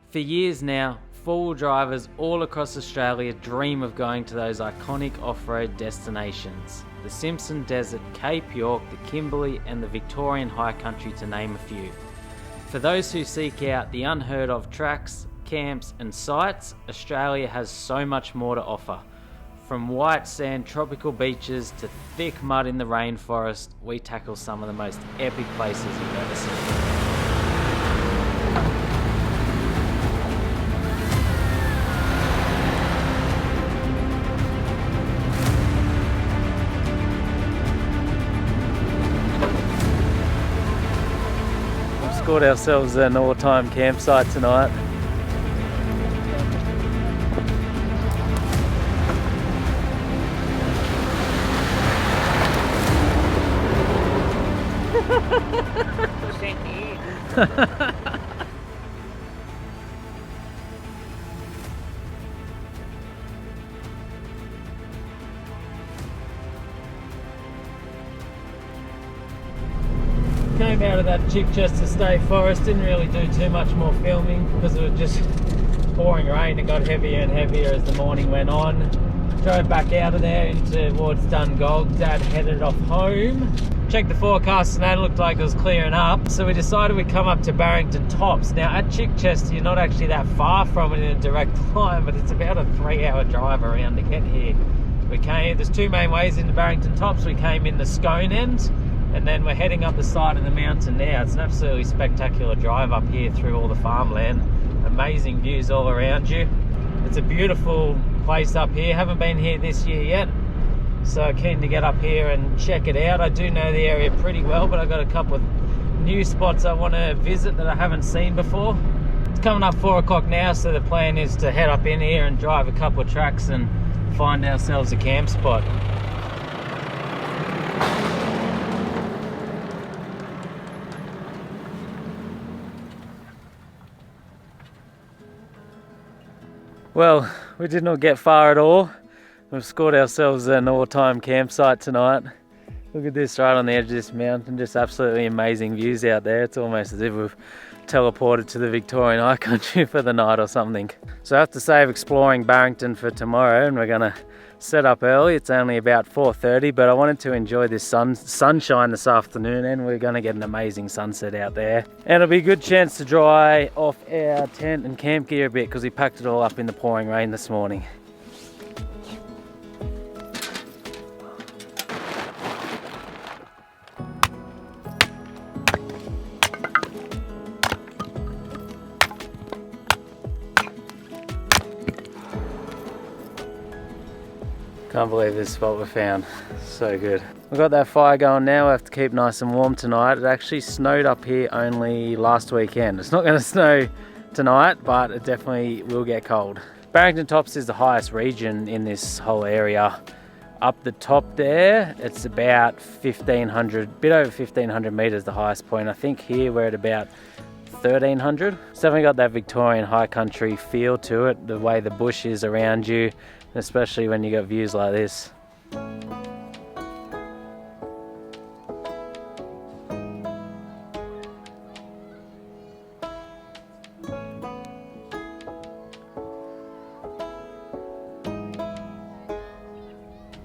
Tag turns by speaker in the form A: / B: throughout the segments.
A: For years now, four-wheel drivers all across Australia dream of going to those iconic off-road destinations. The Simpson Desert, Cape York, the Kimberley and the Victorian High Country, to name a few. For those who seek out the unheard of tracks, camps and sites, Australia has so much more to offer. From white sand tropical beaches to thick mud in the rainforest, we tackle some of the most epic places you've ever seen. Scored ourselves an all-time campsite tonight. Came out of that Chichester State Forest, didn't really do too much more filming because it was just pouring rain. It got heavier and heavier as the morning went on. Drove back out of there towards Dungog. Dad headed off home. Checked the forecast and that looked like it was clearing up, so we decided we'd come up to Barrington Tops. Now at Chichester you're not actually that far from it in a direct line, but it's about a 3-hour drive around to get here. There's two main ways into Barrington Tops. We came in the Scone end, and then we're heading up the side of the mountain now. It's an absolutely spectacular drive up here through all the farmland. Amazing views all around you. It's a beautiful place up here. Haven't been here this year yet, so keen to get up here and check it out. I do know the area pretty well, but I've got a couple of new spots I want to visit that I haven't seen before. It's coming up 4 o'clock now, so the plan is to head up in here and drive a couple of tracks and find ourselves a camp spot. Well, we did not get far at all. We've scored ourselves an all-time campsite tonight. Look at this right on the edge of this mountain, just absolutely amazing views out there. It's almost as if we've teleported to the Victorian High Country for the night or something. So I have to save exploring Barrington for tomorrow, and we're gonna set up early. It's only about 4:30, but I wanted to enjoy this sunshine this afternoon, and we're gonna get an amazing sunset out there. And it'll be a good chance to dry off our tent and camp gear a bit because we packed it all up in the pouring rain this morning. Can't believe this spot we found. So good. We've got that fire going now. We have to keep nice and warm tonight. It actually snowed up here only last weekend. It's not going to snow tonight, but it definitely will get cold. Barrington Tops is the highest region in this whole area. Up the top there, it's about 1,500, bit over 1,500 meters, the highest point. I think here we're at about 1,300. It's definitely got that Victorian high country feel to it, the way the bush is around you, especially when you got views like this.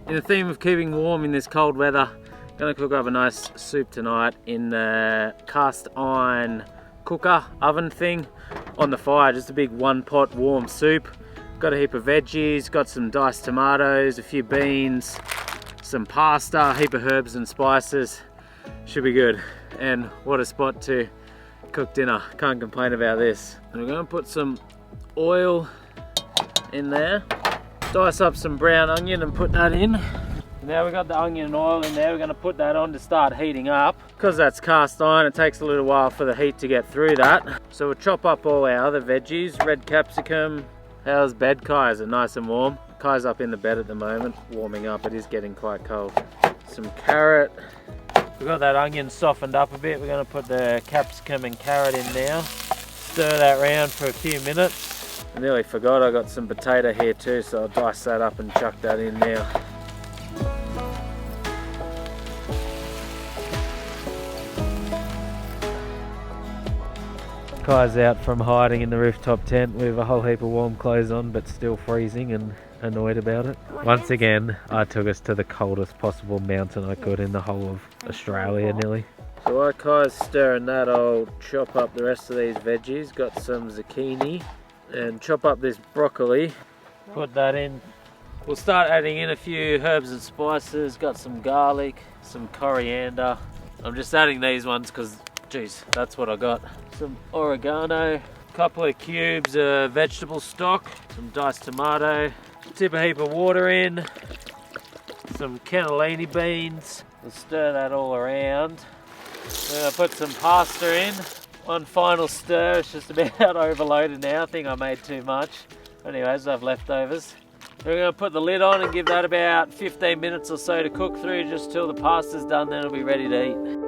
A: In the theme of keeping warm in this cold weather, I'm going to cook up a nice soup tonight in the cast iron cooker oven thing on the fire. Just a big one pot warm soup. Got a heap of veggies, got some diced tomatoes, a few beans, some pasta, a heap of herbs and spices. Should be good. And what a spot to cook dinner. Can't complain about this. And we're going to put some oil in there. Dice up some brown onion and put that in. Now we've got the onion and oil in there. We're going to put that on to start heating up. Because that's cast iron, it takes a little while for the heat to get through that. So we'll chop up all our other veggies. Red capsicum. How's bed, Kai? Is it nice and warm? Kai's up in the bed at the moment, warming up. It is getting quite cold. Some carrot. We've got that onion softened up a bit. We're going to put the capsicum and carrot in now. Stir that around for a few minutes. I nearly forgot I got some potato here too, so I'll dice that up and chuck that in now. Kai's out from hiding in the rooftop tent with a whole heap of warm clothes on, but still freezing and annoyed about it. Once again, I took us to the coldest possible mountain I could in the whole of Australia nearly. So while Kai's stirring that, I'll chop up the rest of these veggies. Got some zucchini and chop up this broccoli. Put that in. We'll start adding in a few herbs and spices. Got some garlic, some coriander. I'm just adding these ones because, geez, that's what I got. Some oregano, a couple of cubes of vegetable stock, some diced tomato, tip a heap of water in, some cannellini beans. We'll stir that all around. Then I'll put some pasta in. One final stir. It's just about overloaded now. I think I made too much. Anyways, I have leftovers. We're going to put the lid on and give that about 15 minutes or so to cook through, just till the pasta's done, then it'll be ready to eat.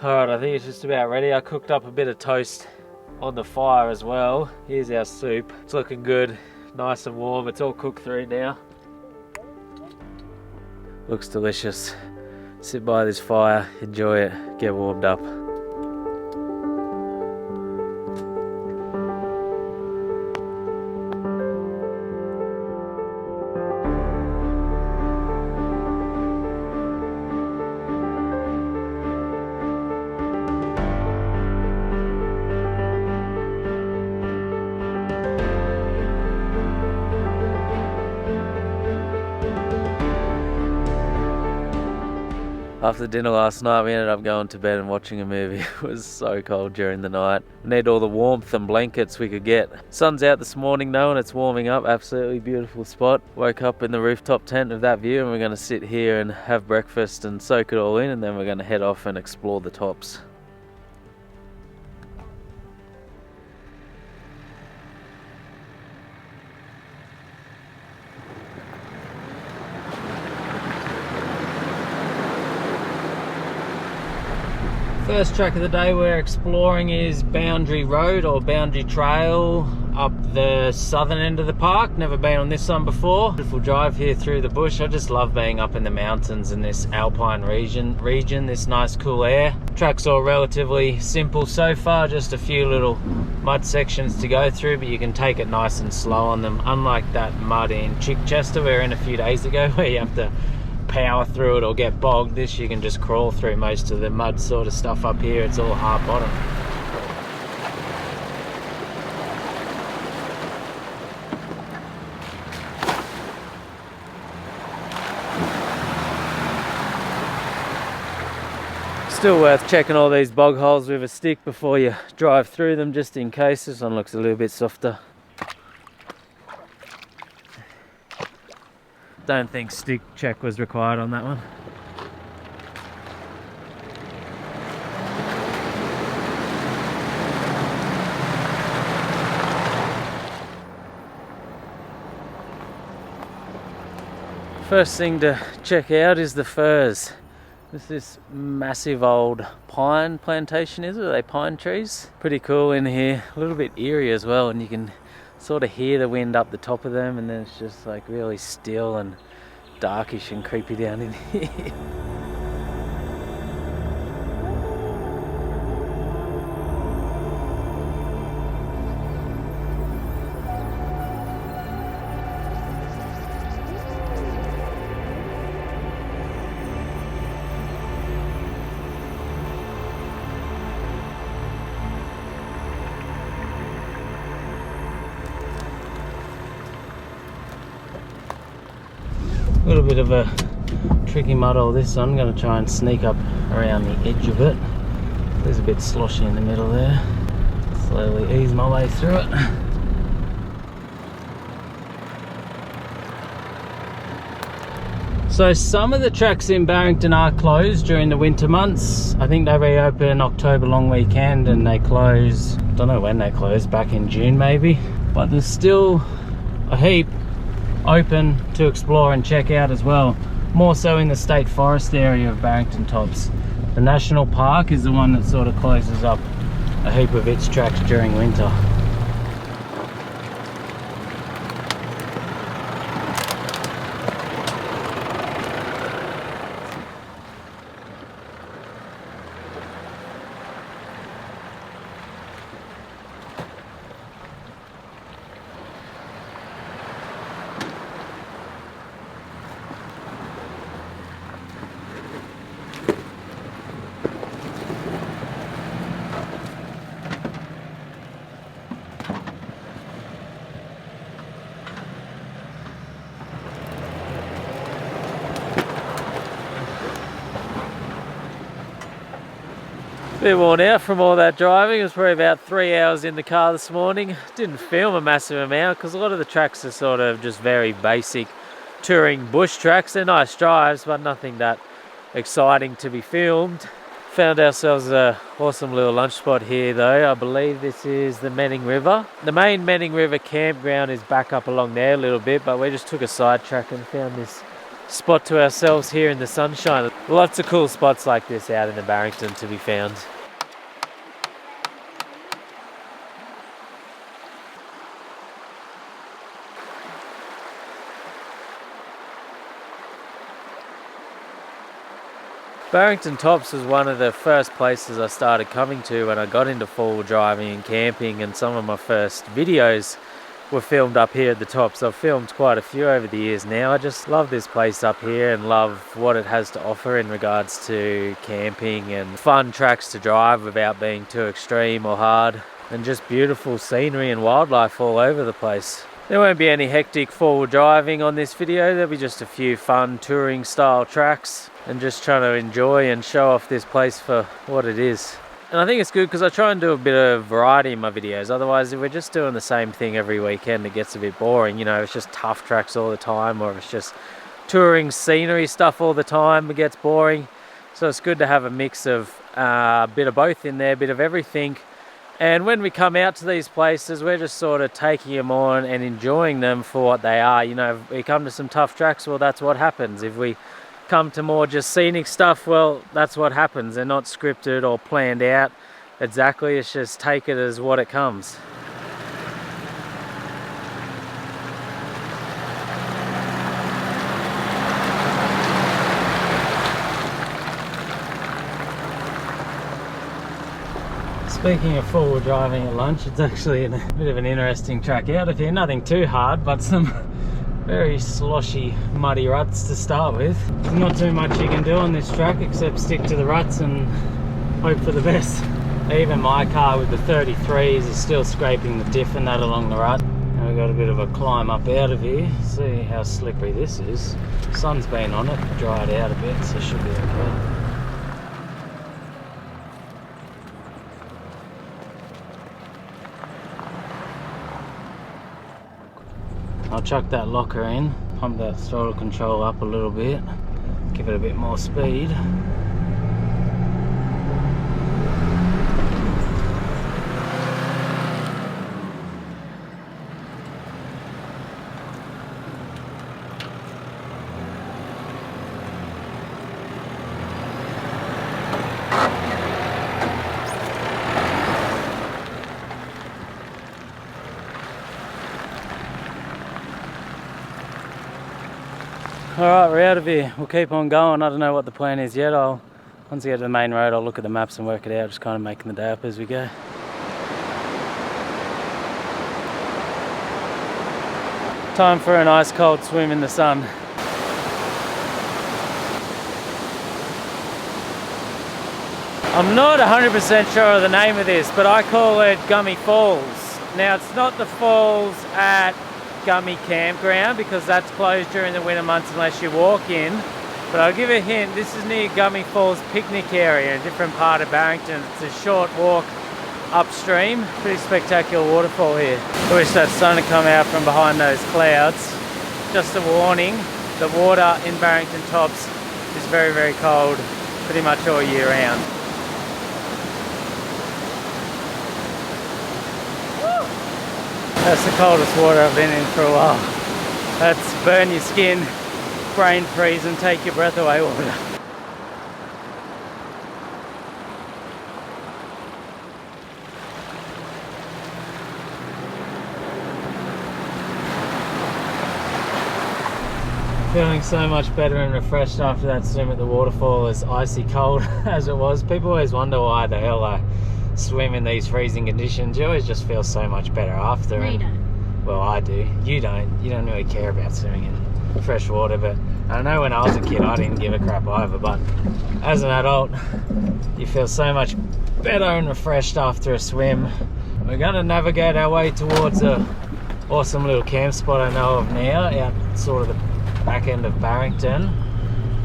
A: Alright, I think it's just about ready. I cooked up a bit of toast on the fire as well. Here's our soup. It's looking good, nice and warm. It's all cooked through now. Looks delicious. Sit by this fire, enjoy it, get warmed up. After dinner last night, we ended up going to bed and watching a movie. It was so cold during the night. We need all the warmth and blankets we could get. Sun's out this morning though, and it's warming up. Absolutely beautiful spot. Woke up in the rooftop tent of that view, and we're going to sit here and have breakfast and soak it all in, and then we're going to head off and explore the tops. First track of the day we're exploring is Boundary Road or Boundary Trail up the southern end of the park. Never been on this one before. Beautiful drive here through the bush. I just love being up in the mountains in this alpine region, this nice cool air. Track's all relatively simple so far, just a few little mud sections to go through, but you can take it nice and slow on them, unlike that mud in Chichester we were in a few days ago where you have to power through it or get bogged. This you can just crawl through most of the mud sort of stuff up here. It's all hard bottom. Still worth checking all these bog holes with a stick before you drive through them, just in case. This one looks a little bit softer. Don't think stick check was required on that one. First thing to check out is the firs. There's this massive old pine plantation, is it? Are they pine trees? Pretty cool in here. A little bit eerie as well, and you can sort of hear the wind up the top of them, and then it's just like really still and darkish and creepy down in here. A little bit of a tricky mud hole this one. I'm going to try and sneak up around the edge of it. There's a bit sloshy in the middle there. Slowly ease my way through it. So some of the tracks in Barrington are closed during the winter months. I think they reopen October long weekend and they close, don't know when they close, back in June maybe. But there's still a heap open to explore and check out as well, more so in the state forest area of Barrington Tops. The national park is the one that sort of closes up a heap of its tracks during winter. Bit worn out from all that driving. It was probably about 3 hours in the car this morning. Didn't film a massive amount because a lot of the tracks are sort of just very basic touring bush tracks. They're nice drives, but nothing that exciting to be filmed. Found ourselves a awesome little lunch spot here though. I believe this is the Menning River. The main Menning River campground is back up along there a little bit, but we just took a sidetrack and found this spot to ourselves here in the sunshine. Lots of cool spots like this out in the Barrington to be found. Barrington Tops was one of the first places I started coming to when I got into four-wheel driving and camping, and some of my first videos were filmed up here at the Tops. I've filmed quite a few over the years now. I just love this place up here and love what it has to offer in regards to camping and fun tracks to drive without being too extreme or hard, and just beautiful scenery and wildlife all over the place. There won't be any hectic four-wheel driving on this video. There'll be just a few fun touring style tracks and just trying to enjoy and show off this place for what it is. And I think it's good because I try and do a bit of variety in my videos. Otherwise, if we're just doing the same thing every weekend, it gets a bit boring. You know, if it's just tough tracks all the time, or if it's just touring scenery stuff all the time, it gets boring. So it's good to have a mix of a bit of both in there, a bit of everything. And when we come out to these places, we're just sort of taking them on and enjoying them for what they are. You know, if we come to some tough tracks, well, that's what happens. If we come to more just scenic stuff, well, that's what happens. They're not scripted or planned out exactly. It's just take it as what it comes. Speaking of four-wheel driving at lunch, it's actually a bit of an interesting track out of here. Nothing too hard, but some very sloshy, muddy ruts to start with. There's not too much you can do on this track except stick to the ruts and hope for the best. Even my car with the 33s is still scraping the diff and that along the rut. And we've got a bit of a climb up out of here. See how slippery this is. Sun's been on it, dried out a bit, so it should be okay. I'll chuck that locker in, pump that throttle control up a little bit, give it a bit more speed. Alright, we're out of here. We'll keep on going. I don't know what the plan is yet. Once I get to the main road, I'll look at the maps and work it out, just kind of making the day up as we go. Time for a nice cold swim in the sun. I'm not 100% sure of the name of this, but I call it Gummy Falls. Now, it's not the falls at Gummy Campground because that's closed during the winter months unless you walk in, but I'll give a hint. This is near Gummy Falls picnic area, a different part of Barrington. It's a short walk upstream. Pretty spectacular waterfall here. I wish that sun had come out from behind those clouds. Just a warning, the water in Barrington Tops is very, very cold pretty much all year round. That's the coldest water I've been in for a while. That's burn your skin, brain freeze and take your breath away water. Feeling so much better and refreshed after that swim at the waterfall, as icy cold as it was. People always wonder why the hell I swim in these freezing conditions. You always just feel so much better after.
B: No, you don't.
A: Well, I do. You don't. You don't really care about swimming in fresh water, but I know when I was a kid I didn't give a crap either, but as an adult you feel so much better and refreshed after a swim. We're going to navigate our way towards a awesome little camp spot I know of now, out sort of the back end of Barrington.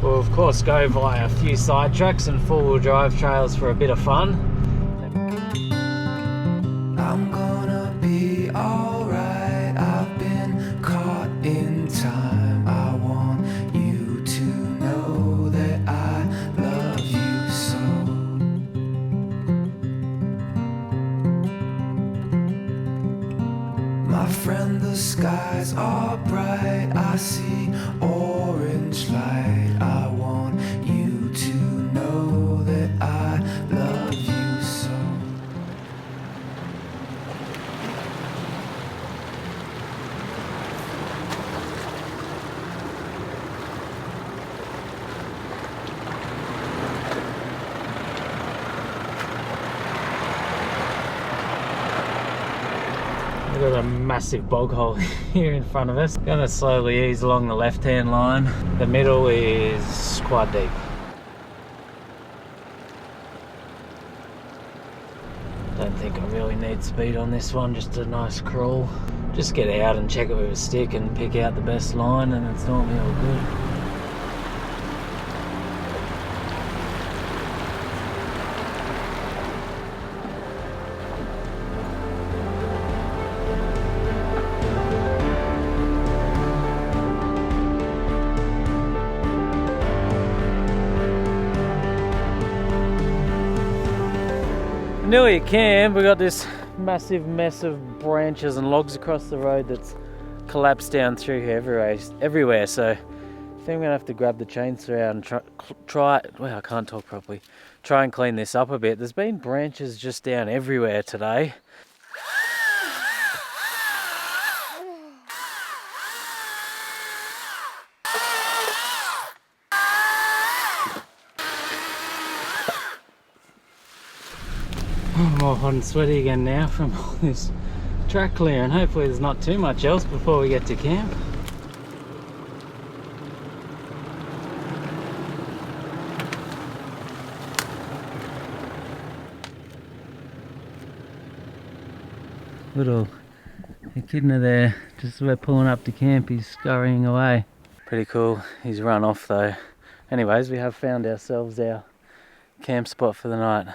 A: We've course go via a few side tracks and four-wheel drive trails for a bit of fun.
B: I'm gonna be alright. I've been caught in time. I want you to know that I love you so. My friend, the skies are bright. I see orange light. I want you to know that I love you so.
A: We've got a massive bog hole here in front of us. Gonna slowly ease along the left-hand line. The middle is quite deep. Don't think I really need speed on this one, just a nice crawl. Just get out and check it with a stick and pick out the best line, and it's normally all good. Nearly at camp. We got this massive mess of branches and logs across the road that's collapsed down through here everywhere. So I think I'm gonna have to grab the chainsaw out and try. Well, I can't talk properly. Try and clean this up a bit. There's been branches just down everywhere today. I'm all hot and sweaty again now from all this track clearing. Hopefully there's not too much else before we get to camp. Little echidna there, just as we're pulling up to camp, he's scurrying away. Pretty cool. He's run off though. Anyways, we have found ourselves our camp spot for the night.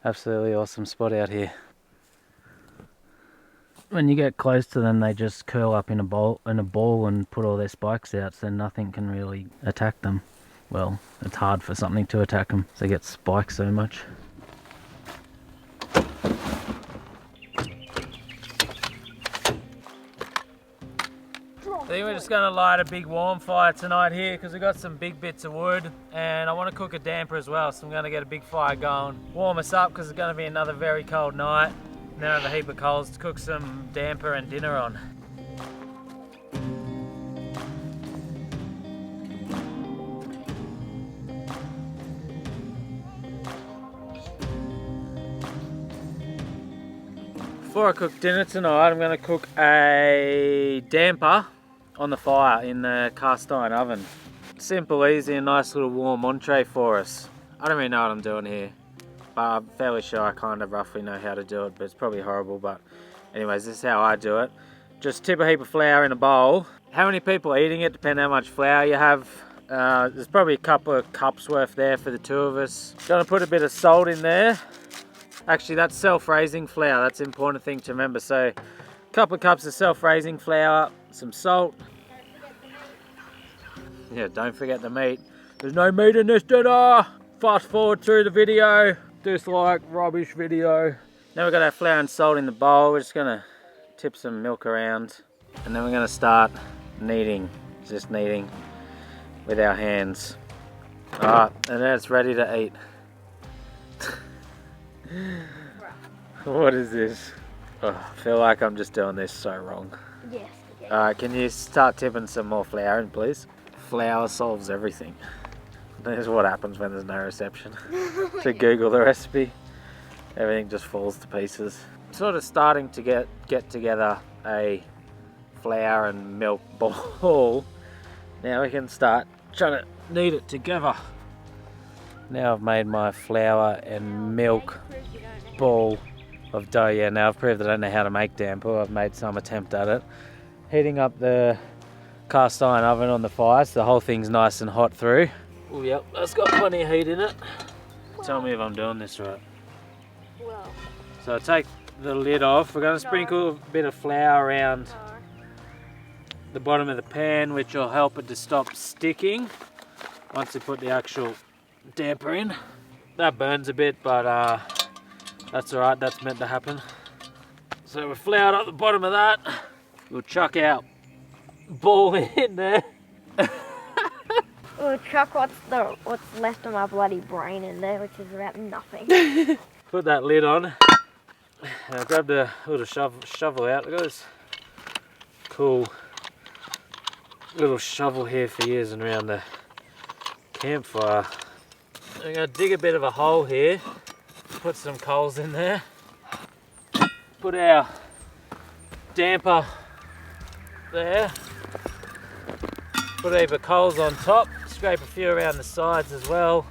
A: Absolutely awesome spot out here. When you get close to them, they just curl up in a ball and put all their spikes out, so nothing can really attack them. Well, it's hard for something to attack them, they get spiked so much. I think we're just going to light a big warm fire tonight here because we've got some big bits of wood and I want to cook a damper as well, so I'm going to get a big fire going. Warm us up because it's going to be another very cold night. And then I have a heap of coals to cook some damper and dinner on. Before I cook dinner tonight, I'm going to cook a damper on the fire in the cast iron oven. Simple, easy, and nice little warm entree for us. I don't really know what I'm doing here, but I'm fairly sure I kind of roughly know how to do it, but it's probably horrible. But anyways, this is how I do it. Just tip a heap of flour in a bowl. How many people are eating it depends how much flour you have. There's probably a couple of cups worth there for the two of us. Gonna put a bit of salt in there. Actually, that's self-raising flour. That's an important thing to remember. So a couple of cups of self-raising flour, some salt. Yeah, don't forget the meat. There's no meat in this dinner. Fast forward through the video. Dislike rubbish video. Now we've got our flour and salt in the bowl. We're just gonna tip some milk around, and then we're gonna start kneading. Just kneading with our hands. Alright, and then it's ready to eat. What is this? Oh, I feel like I'm just doing this so wrong.
C: Yes.
A: Alright, can you start tipping some more flour in, please? Flour solves everything. This is what happens when there's no reception. To Google the recipe, everything just falls to pieces. Sort of starting to get together a flour and milk ball. Now we can start trying to knead it together. Now I've made my flour and milk ball of dough. Yeah, now I've proved I don't know how to make damper. I've made some attempt at it. Heating up the cast iron oven on the fire so the whole thing's nice and hot through. Oh yep, that's got plenty of heat in it. Tell me if I'm doing this right.
C: Well.
A: So take the lid off. We're going to sprinkle a bit of flour around the bottom of the pan, which will help it to stop sticking once you put the actual damper in. That burns a bit, but that's alright, that's meant to happen. So we've floured up the bottom of that. We'll chuck our ball in there.
C: We'll chuck what's left of my bloody brain in there, which is about nothing.
A: Put that lid on. Grab the little shovel out. Look at this cool little shovel here for using around the campfire. I'm going to dig a bit of a hole here. Put some coals in there. Put our damper there. Put a heap of coals on top. Scrape a few around the sides as well.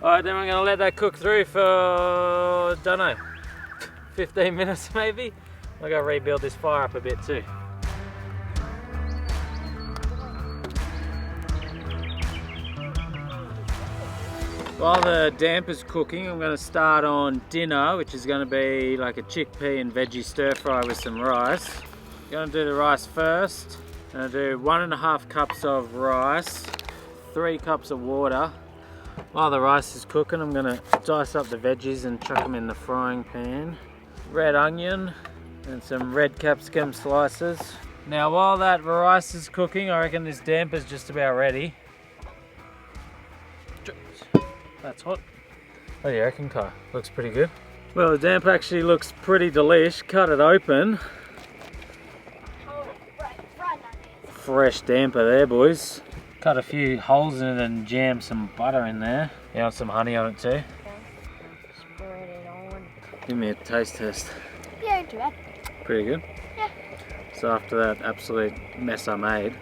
A: Alright, then we're going to let that cook through for, don't know, 15 minutes maybe. I'll go rebuild this fire up a bit too. While the damper's cooking, I'm going to start on dinner, which is going to be like a chickpea and veggie stir fry with some rice. I'm going to do the rice first. I'm going to do 1.5 cups of rice, 3 cups of water. While the rice is cooking, I'm going to dice up the veggies and chuck them in the frying pan. Red onion and some red capsicum slices. Now while that rice is cooking, I reckon this damper's just about ready. That's hot. What do you reckon, Kai? Looks pretty good. Well, the damper actually looks pretty delish. Cut it open. Fresh damper there, boys. Cut a few holes in it and jam some butter in there. You want some honey on it too?
C: Spread it on.
A: Give me a taste test.
C: Yeah, too bad.
A: Pretty good?
C: Yeah.
A: So after that absolute mess I made,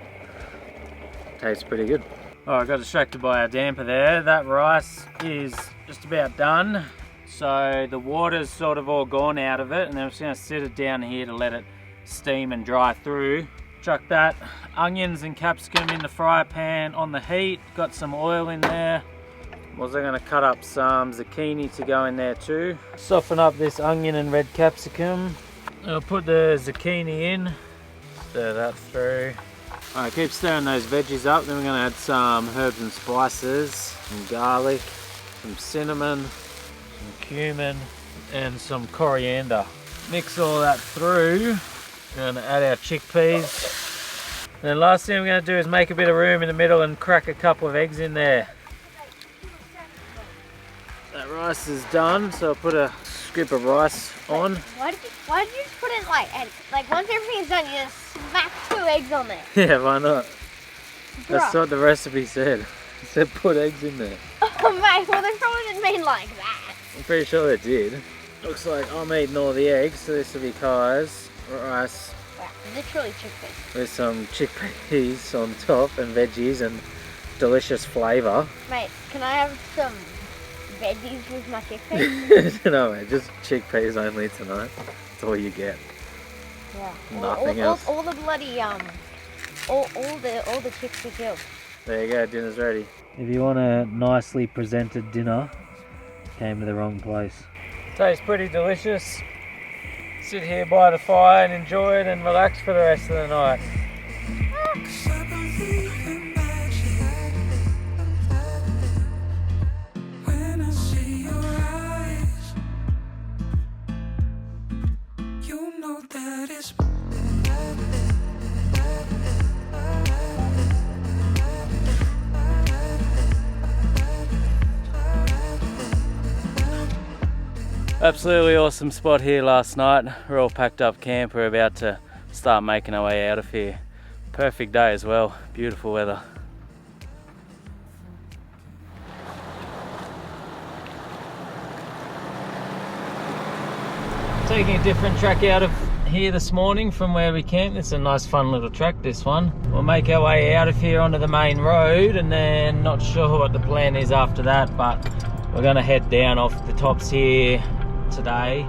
A: tastes pretty good. Alright, got distracted by our damper there. That rice is just about done. So the water's sort of all gone out of it, and then I'm just going to sit it down here to let it steam and dry through. Chuck that onions and capsicum in the fry pan on the heat. Got some oil in there. Also going to cut up some zucchini to go in there too. Soften up this onion and red capsicum. I'll put the zucchini in. Stir that through. Alright, keep stirring those veggies up. Then we're going to add some herbs and spices, some garlic, some cinnamon, some cumin, and some coriander. Mix all that through. We're going to add our chickpeas. And then last thing we're going to do is make a bit of room in the middle and crack a couple of eggs in there. That rice is done, so I'll put a scoop of rice on.
C: Why did you just put it like once everything's done, you just smack 2 eggs on there?
A: Yeah, why not? That's
C: Bruh.
A: what the recipe said. It said put eggs in there.
C: Oh mate, well they probably didn't mean like that.
A: I'm pretty sure they did. Looks like I'm eating all the eggs, so this will be Kai's. Rice
C: Wow, literally chickpeas.
A: with some chickpeas on top and veggies and delicious flavour.
C: Mate, can I have some veggies with my chickpeas?
A: No mate, just chickpeas only tonight. That's all you get.
C: Yeah.
A: Nothing else.
C: All the bloody all the chicks we killed.
A: There you go, dinner's ready. If you want a nicely presented dinner, came to the wrong place. Tastes pretty delicious. Sit here by the fire and enjoy it and relax for the rest of the night.
B: When I see your eyes, you know that it's
A: Absolutely awesome spot here last night. We're all packed up camp. We're about to start making our way out of here. Perfect day as well. Beautiful weather. Taking a different track out of here this morning from where we camped. It's a nice fun little track, this one. We'll make our way out of here onto the main road, and then not sure what the plan is after that, but we're going to head down off the tops here today.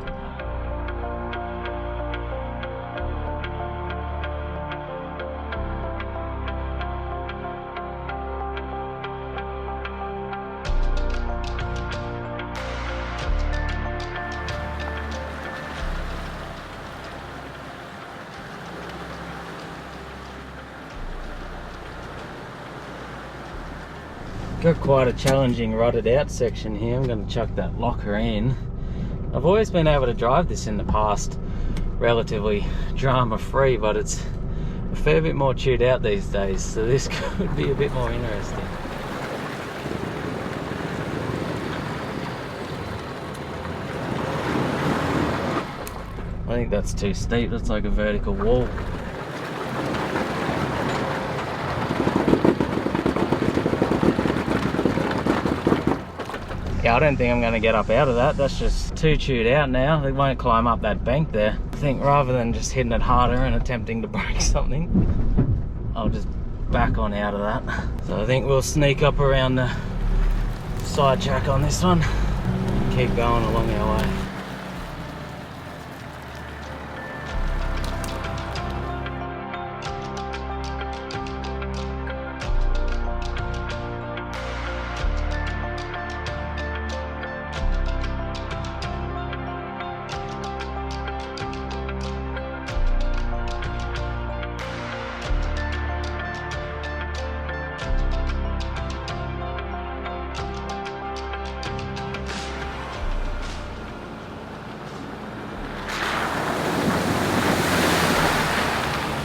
A: Got quite a challenging rutted out section here. I'm going to chuck that locker in. I've always been able to drive this in the past relatively drama free, but it's a fair bit more chewed out these days, so this could be a bit more interesting. I think that's too steep. That's like a vertical wall. Yeah, I don't think I'm going to get up out of that. That's just too chewed out now. They won't climb up that bank there. I think rather than just hitting it harder and attempting to break something, I'll just back on out of that. So I think we'll sneak up around the side track on this one and keep going along our way.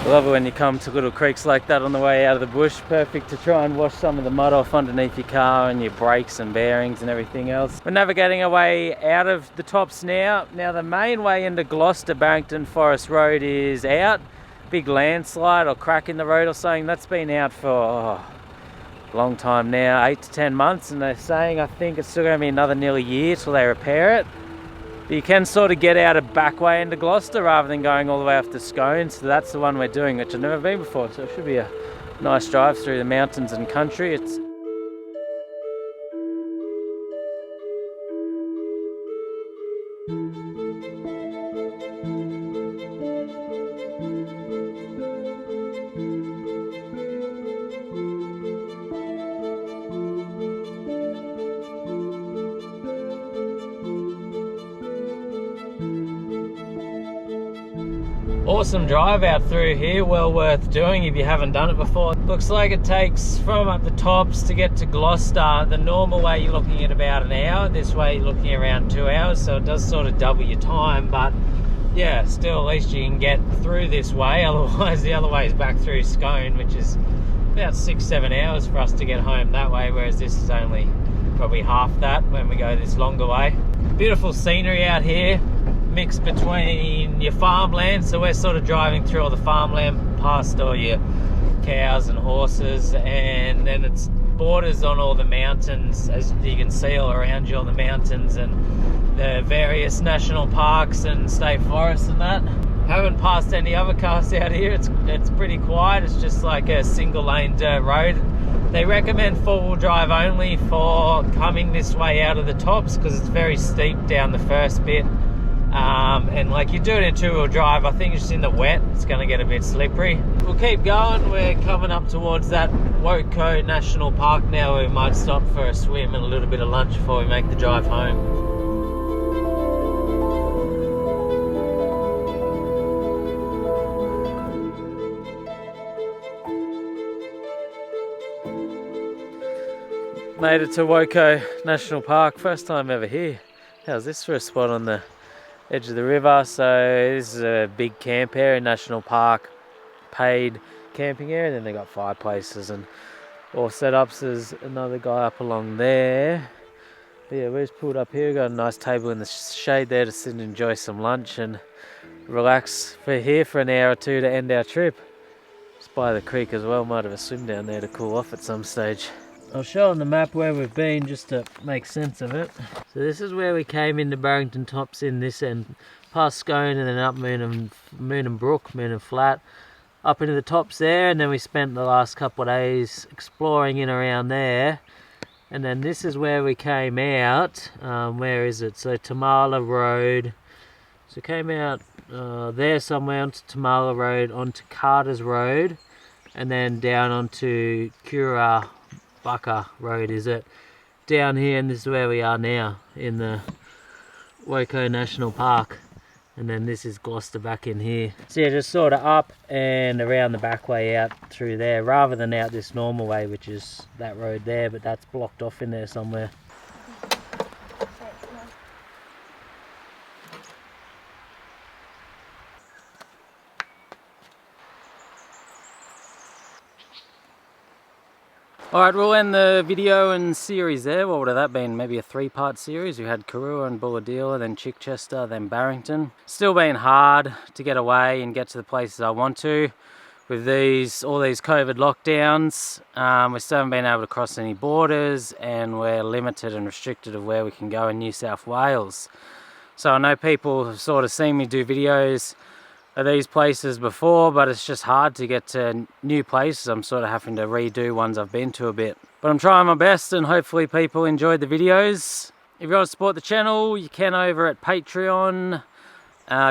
A: I love it when you come to little creeks like that on the way out of the bush. Perfect to try and wash some of the mud off underneath your car and your brakes and bearings and everything else. We're navigating our way out of the tops now. Now the main way into Gloucester, Barrington Forest Road is out. Big landslide or crack in the road or something. That's been out for a long time now, 8 to 10 months, and they're saying I think it's still going to be another nearly year till they repair it. But you can sort of get out a back way into Gloucester rather than going all the way off to Scone, so that's the one we're doing, which I've never been before, so it should be a nice drive through the mountains and country. It's awesome drive out through here, well worth doing if you haven't done it before. Looks like it takes from up the tops to get to Gloucester. The normal way you're looking at about an hour, this way you're looking around 2 hours, so it does sort of double your time, but yeah, still at least you can get through this way. Otherwise the other way is back through Scone, which is about 6-7 hours for us to get home that way, whereas this is only probably half that when we go this longer way. Beautiful scenery out here, mix between your farmland, so we're sort of driving through all the farmland past all your cows and horses, and then it's borders on all the mountains, as you can see all around you, all the mountains and the various national parks and state forests and that. Haven't passed any other cars out here. It's pretty quiet. It's just like a single lane dirt road. They recommend 4-wheel drive only for coming this way out of the tops because it's very steep down the first bit. And like you do it in 2-wheel drive, I think just in the wet it's going to get a bit slippery. We'll keep going. We're coming up towards that Woco National Park now, where we might stop for a swim and a little bit of lunch before we make the drive home. Made it to Woco National Park, first time ever here. How's this for a spot on the edge of the river? So this is a big camp area, National Park, paid camping area, and then they got fireplaces and all setups. There's another guy up along there. But yeah, we just pulled up here, got a nice table in the shade there to sit and enjoy some lunch and relax for here for an hour or two to end our trip. Just by the creek as well, might have a swim down there to cool off at some stage. I'll show on the map where we've been just to make sense of it. So this is where we came into Barrington Tops in this end, past Scone and then up Moon and Brook, Moon and Flat, up into the tops there, and then we spent the last couple of days exploring in around there. And then this is where we came out. Where is it? So Tamala Road. So came out there somewhere onto Tamala Road, onto Carter's Road, and then down onto Cura Bucker Road, is it? Down here, and this is where we are now in the Woco National Park. And then this is Gloucester back in here. So yeah, just sort of up and around the back way out through there, rather than out this normal way, which is that road there, but that's blocked off in there somewhere. Alright, we'll end the video and series there. What would have that been? Maybe a 3-part series. We had Karua and Bulahdelah, then Chichester, then Barrington. Still been hard to get away and get to the places I want to. With all these COVID lockdowns, we still haven't been able to cross any borders, and we're limited and restricted of where we can go in New South Wales. So I know people have sort of seen me do videos of these places before, but it's just hard to get to new places. I'm sort of having to redo ones I've been to a bit. But I'm trying my best, and hopefully people enjoyed the videos. If you want to support the channel, you can over at Patreon.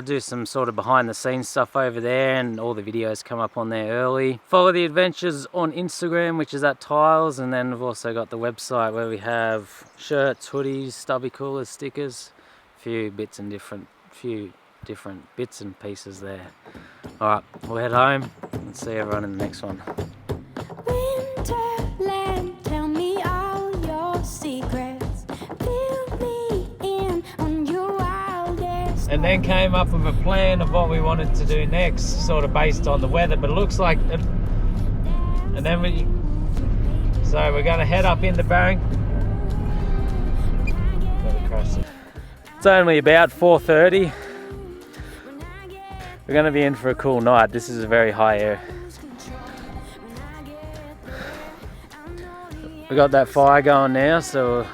A: Do some sort of behind the scenes stuff over there, and all the videos come up on there early. Follow the adventures on Instagram, which is at Tiles, and then we've also got the website where we have shirts, hoodies, stubby coolers, stickers, few different bits and pieces there. Alright, we'll head home and see everyone in the next one.
D: Winterland, tell me all your secrets. Fill me in on your wildest.
A: And then came up with a plan of what we wanted to do next, sort of based on the weather, but it looks like it, and then so we're going to head up into Barrington. It's only about 4:30. We're going to be in for a cool night. This is a very high air. We got that fire going now, so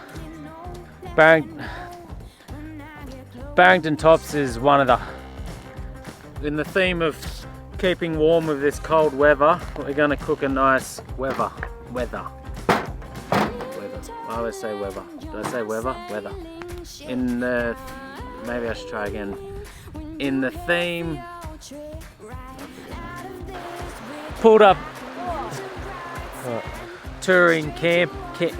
A: Barrington Tops is one of the, in the theme of keeping warm with this cold weather, we're going to cook a nice weather. I always say weather. Did I say weather? Weather. In the, maybe I should try again. In the theme, pulled up touring camp. And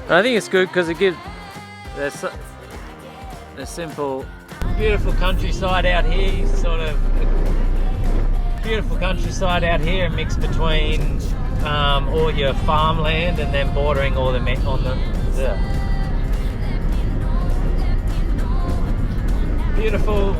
A: I think it's good because it gives the simple, beautiful countryside out here. Sort of beautiful countryside out here, mixed between all your farmland and then bordering all the beautiful.